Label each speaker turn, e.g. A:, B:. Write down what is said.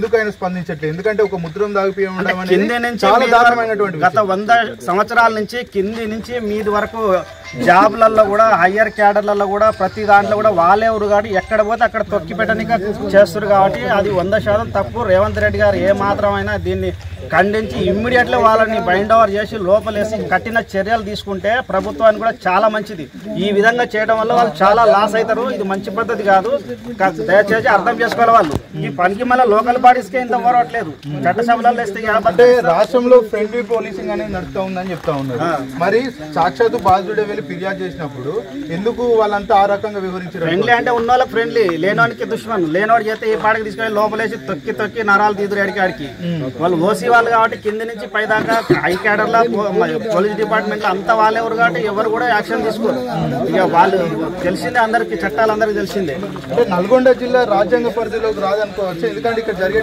A: ఎందుకు ఆయన స్పందించట్లేదు? ఎందుకంటే ఒక ముద్రం దాగిపోయడం అనేది
B: చాలా దారుణమైనటువంటి గత 100 సంవత్సరాల నుంచి కింది నుంచి మీది వరకు జాబ్లలో కూడా హయ్యర్ క్యాడర్లలో కూడా ప్రతి దాంట్లో కూడా వాళ్ళెవరు కాబట్టి ఎక్కడ పోతే అక్కడ తొక్కి పెట్టడానికి చేస్తారు కాబట్టి అది 100% తప్పు. రేవంత్ రెడ్డి గారు ఏ మాత్రమైనా దీన్ని ఖండించి ఇమ్మీడియట్లీ వాళ్ళని బైండ్ ఓవర్ చేసి లోపలేసి కఠిన చర్యలు తీసుకుంటే ప్రభుత్వానికి కూడా చాలా మంచిది. ఈ విధంగా చేయడం వల్ల వాళ్ళు చాలా లాస్ అవుతారు. ఇది మంచి పద్ధతి కాదు, దయచేసి అర్థం చేసుకోవాలి. వాళ్ళు ఈ పనికి మళ్ళీ లోకల్ బాడీస్కే ఇంత ఓరవట్లేదు, చట్టసభలలో వేస్తే
A: అంటే రాష్ట్రంలో ఫ్రెండ్లీ పోలీసింగ్ అనేది నడుస్తూ ఉందని చెప్తా ఉన్నారు. మరి సాక్షాత్తు బాధితుడే వెళ్ళి ఫిర్యాదు చేసినప్పుడు ఎందుకు వాళ్ళంతా ఆ రకంగా వివరించారు?
B: ఫ్రెండ్లీ అంటే ఉన్న వాళ్ళకి ఫ్రెండ్లీ, లేనోనికి దుష్మన్. లేనోడు చేస్తే ఈ పాటకి తీసుకొని లోపలేసి తొక్కి తొక్కి నరాలు తీదురు ఎడికాడికి. వాళ్ళు ఓసీ వాళ్ళు కాబట్టి కింది నుంచి పై దాకా హై క్యాడర్ల పోలీస్ డిపార్ట్మెంట్ అంతా వాళ్ళెవరు కాబట్టి ఎవరు కూడా యాక్షన్ తీసుకోరు. ఇక వాళ్ళు తెలిసిందే, అందరికి చట్టాలు అందరికి తెలిసిందే.
A: అంటే నల్గొండ జిల్లా రాజ్యాంగ పరిధిలోకి రాదనుకోవచ్చు, ఎందుకంటే ఇక్కడ జరిగే